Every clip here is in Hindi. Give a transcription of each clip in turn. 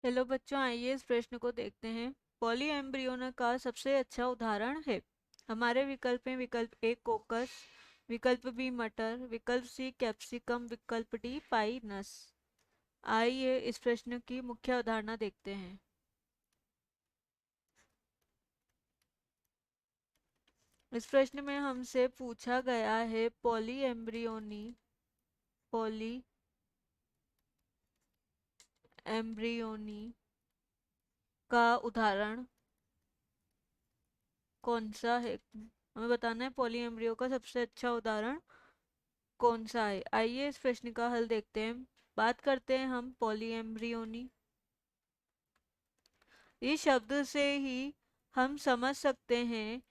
हेलो बच्चों, आइए इस प्रश्न को देखते हैं। पॉली एम्ब्रियोना का सबसे अच्छा उदाहरण है। हमारे विकल्प हैं विकल्प ए कोकस, विकल्प बी मटर, विकल्प सी कैप्सिकम, विकल्प डी पाइनस। आइए इस प्रश्न की मुख्य अवधारणा देखते हैं। इस प्रश्न में हमसे पूछा गया है पॉली एम्ब्रियोनी का उदाहरण कौन सा है। हमें बताना है पॉली एम्ब्रियो का सबसे अच्छा उदाहरण कौन सा है। आइए इस प्रश्न का हल देखते हैं। बात करते हैं हम पॉलीएम्ब्रियोनी। इस शब्द से ही हम समझ सकते हैं,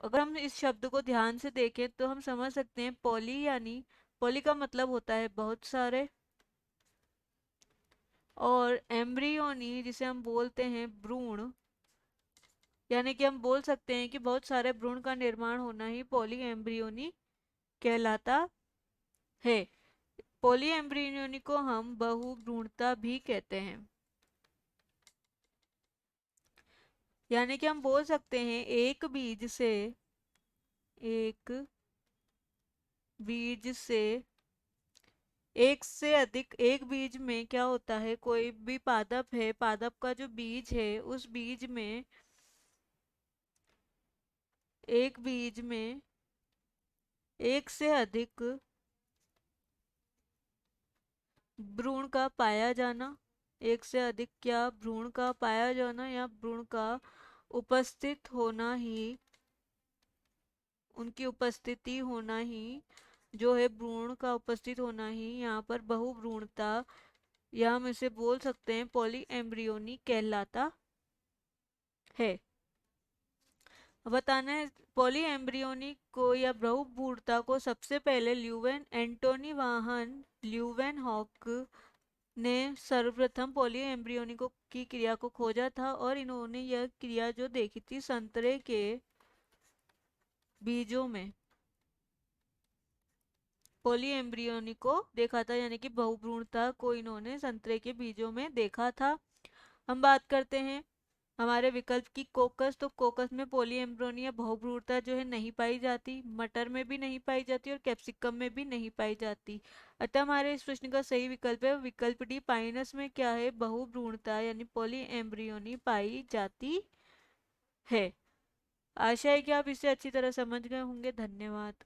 अगर हम इस शब्द को ध्यान से देखें तो हम समझ सकते हैं पॉली यानी पॉली का मतलब होता है बहुत सारे, और एम्ब्रियोनी जिसे हम बोलते हैं भ्रूण, यानी कि हम बोल सकते हैं कि बहुत सारे भ्रूण का निर्माण होना ही पॉली एम्ब्रियोनी कहलाता है। पॉली एम्ब्रियोनी को हम बहुभ्रूणता भी कहते हैं। यानी कि हम बोल सकते हैं एक बीज से एक से अधिक, एक बीज में क्या होता है, कोई भी पादप है, पादप का जो बीज है उस बीज में, एक बीज में एक से अधिक भ्रूण का पाया जाना, एक से अधिक क्या भ्रूण का पाया जाना या भ्रूण का उपस्थित होना ही, उनकी उपस्थिति होना ही जो है, भ्रूण का उपस्थित होना ही यहाँ पर बहुभ्रूणता, या हम इसे बोल सकते हैं पॉली एम्ब्रियोनी कहलाता है। बताना है पॉली एम्ब्रियोनी को या बहुभ्रूणता को सबसे पहले ल्यूवेन एंटोनी वाहन ल्यूवेन हॉक ने सर्वप्रथम पॉली एम्ब्रियोनी को की क्रिया को खोजा था, और इन्होंने यह क्रिया जो देखी थी संतरे के बीजों में, पॉली एम्ब्रियोनी को देखा था, यानी कि बहुभ्रूणता को इन्होंने संतरे के बीजों में देखा था। हम बात करते हैं हमारे विकल्प की कोकस, तो कोकस में पॉली एम्ब्रियोनी या बहुभ्रूणता जो है नहीं पाई जाती, मटर में भी नहीं पाई जाती और कैप्सिकम में भी नहीं पाई जाती। अतः हमारे इस प्रश्न का सही विकल्प है विकल्प डी पाइनस में क्या है, बहुभ्रूणता यानी पॉली एम्ब्रियोनी पाई जाती है। आशा है कि आप इसे अच्छी तरह समझ गए होंगे। धन्यवाद।